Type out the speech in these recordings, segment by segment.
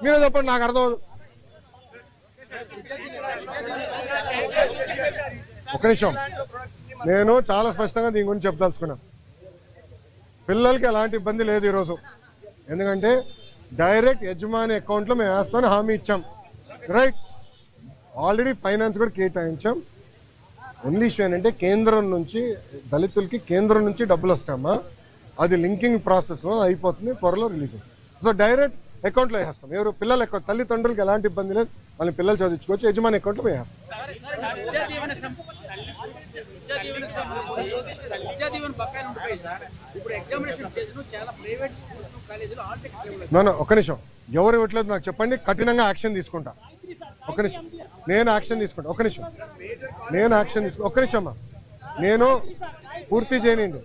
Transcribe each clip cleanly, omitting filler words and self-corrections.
మీరే చెప్పండి, నాకు అర్థం. ఒక నిమిషం, నేను చాలా స్పష్టంగా దీని గురించి చెప్పదలుచుకున్నా. పిల్లలకి ఎలాంటి ఇబ్బంది లేదు ఈరోజు, ఎందుకంటే డైరెక్ట్ యజమాని అకౌంట్లో మేము వేస్తామని హామీ ఇచ్చాం. రైట్, ఆల్రెడీ ఫైనాన్స్ కూడా కేటాయించాం. ఓన్లీ ఇష్యూ ఏంటంటే కేంద్రం నుంచి దళితులకి కేంద్రం నుంచి డబ్బులు వస్తామా, అది లింకింగ్ ప్రాసెస్లో అయిపోతుంది, త్వరలో రిలీజ్ అవుతుంది. సో డైరెక్ట్ అకౌంట్లో వేస్తాం. ఎవరు పిల్లల అకౌంట్, తల్లిదండ్రులకి ఎలాంటి ఇబ్బంది లేదు, వాళ్ళని పిల్లలు చదివించుకోవచ్చు, యజమాని అకౌంట్లో వేస్తాం. ఒక నిమిషం, ఎవరు ఇవ్వట్లేదు నాకు చెప్పండి, కఠినంగా యాక్షన్ తీసుకుంటా. ఒక నిమిషం, నేను యాక్షన్ తీసుకుంటా. ఒక నిమిషం, నేను యాక్షన్ తీసుకుంటా. ఒక నిమిషం అమ్మా, నేను పూర్తి చేయనండి.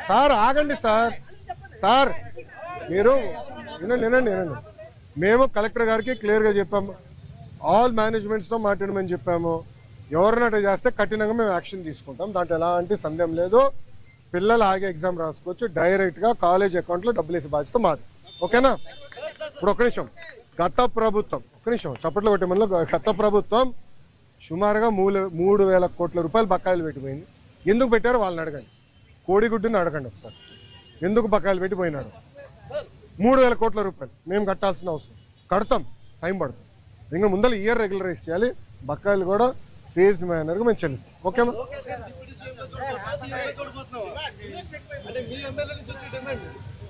సార్ ఆగండి సార్. సార్ మీరు వినండి. మేము కలెక్టర్ గారికి క్లియర్గా చెప్పాము, ఆల్ మేనేజ్మెంట్స్తో మాట్లాడమని చెప్పాము. ఎవరిని అట్లా చేస్తే కఠినంగా మేము యాక్షన్ తీసుకుంటాం, దాంట్లో ఎలాంటి సందేహం లేదు. పిల్లలు ఆగే ఎగ్జామ్ రాసుకోవచ్చు, డైరెక్ట్గా కాలేజ్ అకౌంట్లో డబ్బులు వేసే బాధ్యత మాది. ఓకేనా? ఇప్పుడు ఒక నిమిషం, గత ప్రభుత్వం, ఒక నిమిషం చప్పట్లు కొట్టే మనలో, గత ప్రభుత్వం సుమారుగా 3,000 కోట్ల రూపాయలు బకాయిలు పెట్టిపోయింది. ఎందుకు పెట్టారో వాళ్ళని అడగండి, కోడిగుడ్డుని అడగండి ఒకసారి, ఎందుకు బకాయిలు పెట్టిపోయినాడు. 3,000 కోట్ల రూపాయలు మేము కట్టాల్సిన అవసరం, కడతాం, టైం పడుతుంది. ఇంకా ముందర ఇయర్ రెగ్యులరైజ్ చేయాలి, బకాయిలు కూడా ఫేజ్డ్ మేనర్గా మేము చెల్లిస్తాం. ఓకేనా?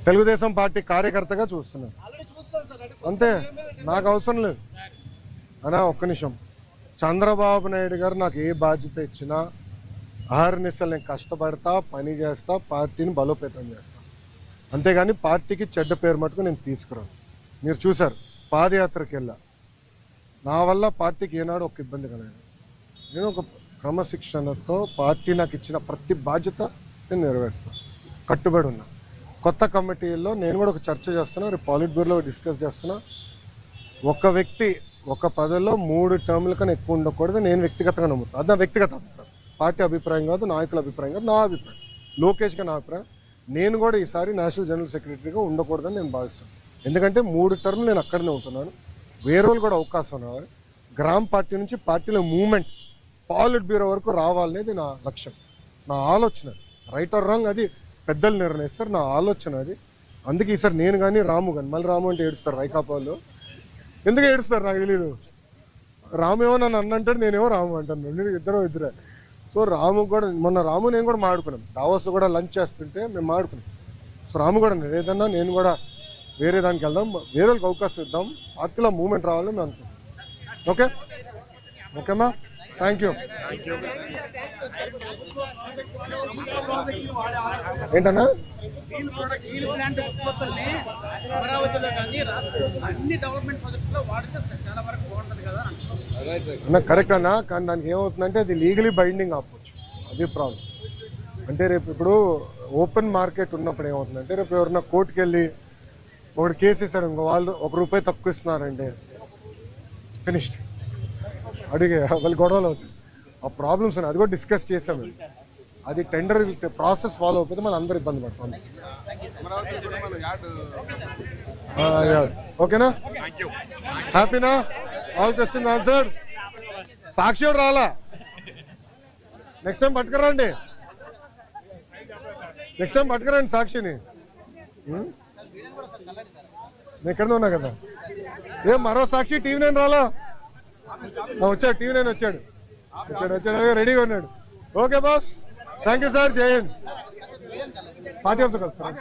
తెలుగుదేశం పార్టీ కార్యకర్తగా చూస్తున్నాను అంతే, నాకు అవసరం లేదు అనా. ఒక్క నిమిషం, చంద్రబాబు నాయుడు గారు నాకు ఏ బాధ్యత ఇచ్చినా అహర్నిశలు నేను కష్టపడతా, పని చేస్తా, పార్టీని బలోపేతం చేస్తా, అంతేగాని పార్టీకి చెడ్డ పేరు మటుకు నేను తీసుకురాను. మీరు చూశారు, పాదయాత్రకి వెళ్ళా, నా వల్ల పార్టీకి ఏనాడు ఒక ఇబ్బంది కలగదు. నేను ఒక క్రమశిక్షణతో పార్టీ నాకు ఇచ్చిన ప్రతి బాధ్యత నేను నెరవేరుస్తాను, కట్టుబడి ఉన్నా. కొత్త కమిటీల్లో నేను కూడా ఒక చర్చ చేస్తున్నా, రేపు పాలిట్ బ్యూరోలో డిస్కస్ చేస్తున్నా. ఒక వ్యక్తి ఒక పదవిలో 3 టర్ముల కన్నా ఎక్కువ ఉండకూడదు, నేను వ్యక్తిగతంగా నమ్ముతాను. అది నా వ్యక్తిగత అభిప్రాయం, పార్టీ అభిప్రాయం కాదు, నాయకుల అభిప్రాయం కాదు, నా అభిప్రాయం, లోకేష్గా నా అభిప్రాయం. నేను కూడా ఈసారి నేషనల్ జనరల్ సెక్రటరీగా ఉండకూడదని నేను భావిస్తాను. ఎందుకంటే 3 టర్ములు నేను అక్కడనే ఉంటున్నాను, వేరే వాళ్ళు కూడా అవకాశం రావాలి. గ్రామ పార్టీ నుంచి పార్టీలో మూవ్మెంట్ పాలిట్ బ్యూరో వరకు రావాలనేది నా లక్ష్యం, నా ఆలోచన. రైట్ ఆర్ రాంగ్ అది పెద్దలు నిర్ణయిస్తారు, నా ఆలోచన అది. అందుకే ఈసారి నేను కానీ రాము కానీ, మళ్ళీ రాము అంటే ఏడుస్తారు వైకాపా వాళ్ళు, ఎందుకు ఏడుస్తారు నాకు తెలీదు. రాము ఏమో నన్ను అన్నంటాడు, నేనేమో రాము అంటాను, నేను ఇద్దరే. సో రాము కూడా, మొన్న రాము నేను కూడా మాడుకున్నాం, దావోస్ కూడా లంచ్ చేస్తుంటే మేము మాడుకున్నాం. సో రాము కూడా ఏదన్నా నేను కూడా వేరే దానికి వెళ్దాం, వేరే వాళ్ళకి అవకాశం ఇద్దాం, పార్టీలో మూవ్మెంట్ రావాలని మేము అనుకుంటాం. ఓకే ఓకేమ్మా, థ్యాంక్ యూ. ఏంటన్నా అన్న కరెక్ట్ అన్నా, కానీ దానికి ఏమవుతుందంటే అది లీగలీ బైండింగ్ ఆపవచ్చు, అది ప్రాబ్లం. అంటే రేపు ఇప్పుడు ఓపెన్ మార్కెట్ ఉన్నప్పుడు ఏమవుతుందంటే, రేపు ఎవరన్నా కోర్టుకు వెళ్ళి ఒకటి కేసు ఇస్తాడు, ఇంకో వాళ్ళు ₹1 తక్కువ ఇస్తున్నారంటే ఫినిష్డ్, అడిగే వాళ్ళు గొడవలు అవుతుంది, ఆ ప్రాబ్లమ్స్ ఉన్నాయి. అది కూడా డిస్కస్ చేసాము, అది టెండర్ ప్రాసెస్ ఫాలో అయిపోతే మనం అందరూ ఇబ్బంది పడతాం. ఓకేనా? హ్యాపీనా? All question answer. సాక్షి రాలా, నెక్స్ట్ టైం పట్టుకురండి, సాక్షిని. నేను ఎక్కడ ఉన్నా కదా, ఏం మరో సాక్షి TV9 రాలా? వచ్చాడు, TV9 వచ్చాడు, రెడీగా ఉన్నాడు. Okay boss, thank you sir, జై హింద్. పార్టీ ఆఫీస్ కదా సార్,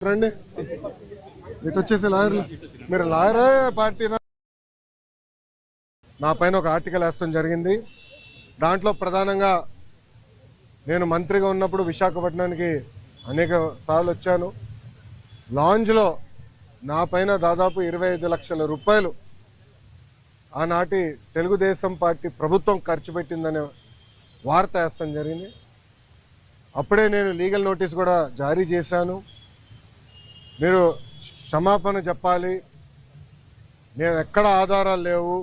రండి. ఇటు వచ్చేసి లాయర్లు, మీరు లాయరే పార్టీ. నా పైన ఒక ఆర్టికల్ వేస్తాం జరిగింది, దాంట్లో ప్రధానంగా నేను మంత్రిగా ఉన్నప్పుడు విశాఖపట్నానికి అనేక సార్లు వచ్చాను. లాంజ్లో నా పైన దాదాపు 25 లక్షల రూపాయలు ఆనాటి తెలుగుదేశం పార్టీ ప్రభుత్వం ఖర్చు పెట్టిందనే వార్త వేస్తాం జరిగింది. అప్పుడే నేను లీగల్ నోటీస్ కూడా జారీ చేశాను. మీరు క్షమాపణ చెప్పాలి, నేను ఎక్కడ ఆధారాలు లేవు,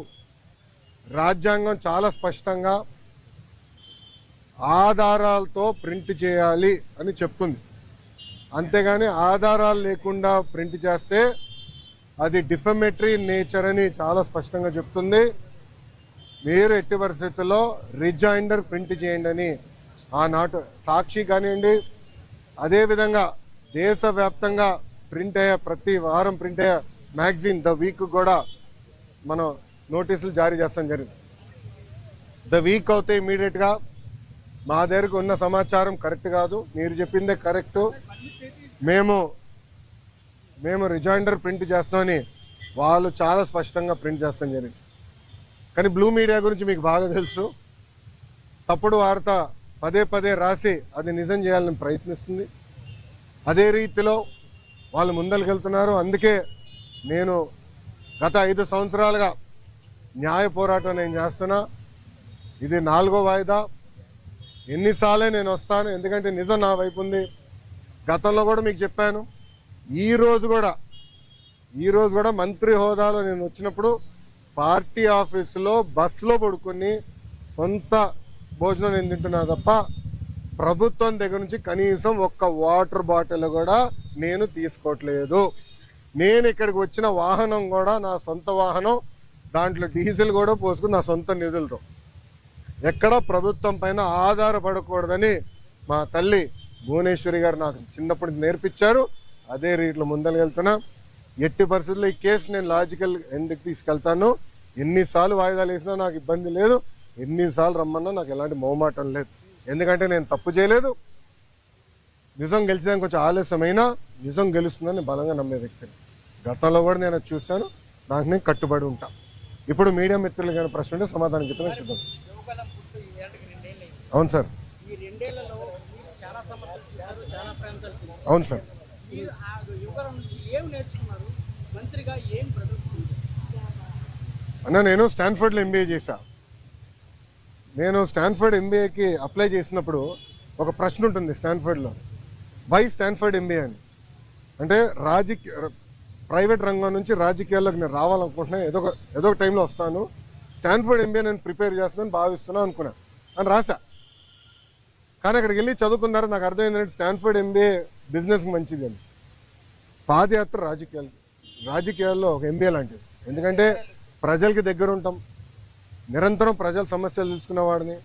రాజ్యాంగం చాలా స్పష్టంగా ఆధారాలతో ప్రింట్ చేయాలి అని చెప్తుంది. అంతేగాని ఆధారాలు లేకుండా ప్రింట్ చేస్తే అది డిఫమేటరీ నేచర్ అని చాలా స్పష్టంగా చెప్తుంది. మీరు ఎట్టి పరిస్థితుల్లో రిజైండర్ ప్రింట్ చేయండి అని ఆనాటి సాక్షి కానివ్వండి, అదేవిధంగా దేశవ్యాప్తంగా ప్రింట్ అయ్యే ప్రతి వారం ప్రింట్ అయ్యే మ్యాగజైన్ ద వీక్ కూడా మనం నోటీసులు జారీ చేస్తాం జరిగింది. ద వీక్ అవుతే ఇమీడియట్గా మా దగ్గరకు ఉన్న సమాచారం కరెక్ట్ కాదు, మీరు చెప్పిందే కరెక్టు, మేము రిజైండర్ ప్రింట్ చేస్తామని వాళ్ళు చాలా స్పష్టంగా ప్రింట్ చేస్తాం జరిగింది. కానీ బ్లూ మీడియా గురించి మీకు బాగా తెలుసు. తప్పుడు వార్త పదే పదే రాసి అది నిజం చేయాలని ప్రయత్నిస్తుంది. అదే రీతిలో వాళ్ళు ముందరికెళ్తున్నారు. అందుకే నేను గత 5 సంవత్సరాలుగా న్యాయ పోరాటం నేను చేస్తున్నా. ఇది 4వ వాయిదా. ఎన్నిసార్లే నేను వస్తాను, ఎందుకంటే నిజం నా వైపు ఉంది. గతంలో కూడా మీకు చెప్పాను. ఈ రోజు కూడా మంత్రి హోదాలో నేను వచ్చినప్పుడు పార్టీ ఆఫీసులో బస్సులో పడుకొని సొంత భోజనం నేను తింటున్నా తప్ప ప్రభుత్వం దగ్గర నుంచి కనీసం ఒక్క వాటర్ బాటిల్ కూడా నేను తీసుకోవట్లేదు. నేను ఇక్కడికి వచ్చిన వాహనం కూడా నా సొంత వాహనం, దాంట్లో డీజిల్ కూడా పోసుకుని నా సొంత నిధులతో, ఎక్కడ ప్రభుత్వం పైన ఆధారపడకూడదని మా తల్లి భువనేశ్వరి గారు నాకు చిన్నప్పటి నుంచి నేర్పించారు. అదే రీతిలో ముందరకెళ్తున్నా. ఎట్టి పరిస్థితుల్లో ఈ కేసు నేను లాజికల్ ఎండ్కి తీసుకెళ్తాను. ఎన్నిసార్లు వాయిదాలు వేసినా నాకు ఇబ్బంది లేదు, ఎన్నిసార్లు రమ్మన్నా నాకు ఎలాంటి మొహమాటం లేదు. ఎందుకంటే నేను తప్పు చేయలేదు. నిజం గెలిచడానికి కొంచెం ఆలస్యమైనా నిజం గెలుస్తుందని బలంగా నమ్మే వ్యక్తిని. గతంలో కూడా నేను చూశాను. నాకు నేను కట్టుబడి ఉంటా. ఇప్పుడు మీడియా మిత్రులు కానీ ప్రశ్న ఉంటే సమాధానం చెప్పిన సిద్ధం. అవును సార్, అవును సార్. అన్న, నేను స్టాన్ఫర్డ్లో ఎంబీఏ చేశా. నేను స్టాన్ఫర్డ్ ఎంబీఏకి అప్లై చేసినప్పుడు ఒక ప్రశ్న ఉంటుంది స్టాన్ఫర్డ్లో, వై స్టాన్ఫర్డ్ ఎంబీఏ అని. అంటే ప్రైవేట్ రంగం నుంచి రాజకీయాల్లోకి నేను రావాలనుకుంటున్నాను, ఏదో ఒక టైంలో వస్తాను, స్టాన్ఫర్డ్ ఎంబీఏ నేను ప్రిపేర్ చేస్తున్నాను భావిస్తున్నాను అనుకున్నాను అని రాశా. కానీ అక్కడికి వెళ్ళి చదువుకున్నారు, నాకు అర్థమైందంటే స్టాన్ఫర్డ్ ఎంబీఏ బిజినెస్కి మంచిది అని. పాదయాత్ర రాజకీయాల్లో ఒక ఎంబీఏ లాంటిది. ఎందుకంటే ప్రజలకి దగ్గర ఉంటాం, నిరంతరం ప్రజల సమస్యలు తెలుసుకునేవాడిని.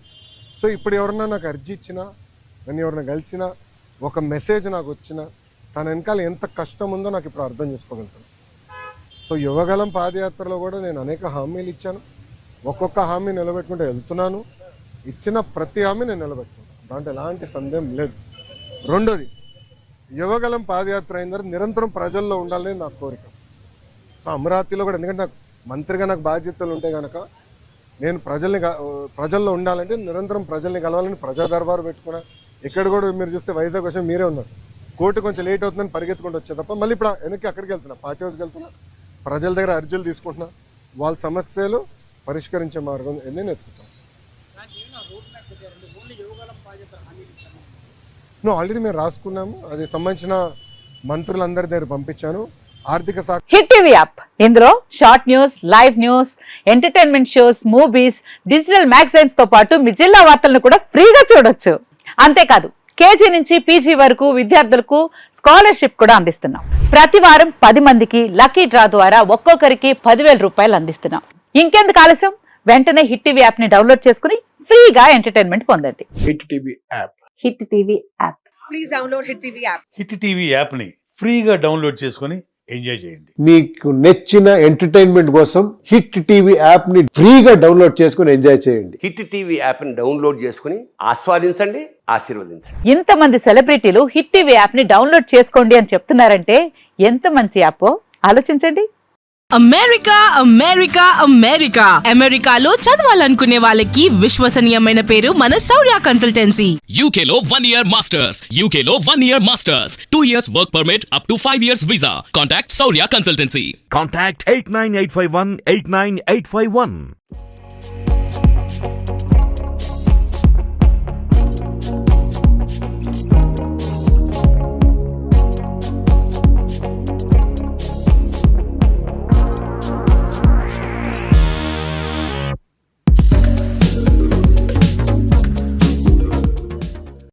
సో ఇప్పుడు ఎవరన్నా నాకు అర్జీ ఇచ్చినా, నన్ను ఎవరైనా కలిసినా, ఒక మెసేజ్ నాకు వచ్చినా, తన వెనకాల ఎంత కష్టం ఉందో నాకు ఇప్పుడు అర్థం చేసుకోగలుగుతాను. సో యువగలం పాదయాత్రలో కూడా నేను అనేక హామీలు ఇచ్చాను. ఒక్కొక్క హామీ నిలబెట్టుకుంటూ వెళ్తున్నాను. ఇచ్చిన ప్రతి హామీ నేను నిలబెట్టుకున్నాను, దాంట్లో ఎలాంటి సందేహం లేదు. రెండోది, యువగలం పాదయాత్ర అయిన తర్వాత నిరంతరం ప్రజల్లో ఉండాలని నా కోరిక. సో అమరావతిలో కూడా, ఎందుకంటే నాకు మంత్రిగా నాకు బాధ్యతలు ఉంటాయి కనుక నేను ప్రజల్లో ఉండాలంటే నిరంతరం ప్రజల్ని కలవాలని ప్రజా దర్బారు పెట్టుకున్నా. ఇక్కడ కూడా మీరు చూస్తే వైజాగ్ వచ్చి మీరే ఉన్నారు. కోర్టు కొంచెం లేట్ అవుతుందని పరిగెత్తుకుంటూ వచ్చే తప్ప మళ్ళీ ఇప్పుడు వెనక్కి అక్కడికి వెళ్తున్నా, పార్టీ హౌస్కి వెళ్తున్నా, ప్రజల దగ్గర అర్జీలు తీసుకుంటున్నా, వాళ్ళ సమస్యలు పరిష్కరించే మార్గం నేను ఎత్తుకుతాను. ఆల్రెడీ మేము రాసుకున్నాము, అది సంబంధించిన మంత్రులందరి దగ్గర పంపించాను. ఆర్థిక శాఖ హిట్ టీవీ యాప్, ఇందులో short news, live news, entertainment shows, movies, digital magazines తో పాటు మీ జిల్లా వార్తలను కూడా ఫ్రీగా చూడొచ్చు. అంతేకాదు కేజీ నుంచి పీజీ వరకు విద్యార్థులకు స్కాలర్షిప్ కూడా అందిస్తున్నాం. ప్రతి వారం 10 మందికి లక్కీ డ్రా ద్వారా ఒక్కొక్కరికి 10,000 రూపాయలు అందిస్తున్నాం. ఇంకెందుకు ఆలస్యం, వెంటనే హిట్ టీవీ యాప్ ని డౌన్లోడ్ చేసుకుని ఫ్రీగా ఎంటర్టైన్మెంట్ పొందండి. Hit TV app, hit TV app, please download hit TV app. Hit TV app ని ఫ్రీగా డౌన్లోడ్ చేసుకొని ఎంజాయ్ చేయండి. మీకు నచ్చిన ఎంటర్టైన్మెంట్ కోసం హిట్ టీవీ యాప్ ని ఫ్రీగా డౌన్లోడ్ చేసుకొని ఎంజాయ్ చేయండి. హిట్ టీవీ యాప్ ని డౌన్లోడ్ చేసుకుని ఆస్వాదించండి, ఆశీర్వదించండి. ఇంతమంది సెలబ్రిటీలు హిట్ టీవీ యాప్ ని డౌన్లోడ్ చేసుకోండి అని చెప్తున్నారంటే ఎంత మంచి యాప్ ఆలోచించండి. అమెరికా అమెరికా అమెరికా అమెరికాలో చదవాలనుకునే వాళ్ళకి విశ్వసనీయమైన పేరు మన శౌర్య కన్సల్టెన్సీ. UK లో 1 year masters, UK లో 1 year masters, 2 years work permit up to 5 years visa. Contact Saurya Consultancy. Contact 89851 89851.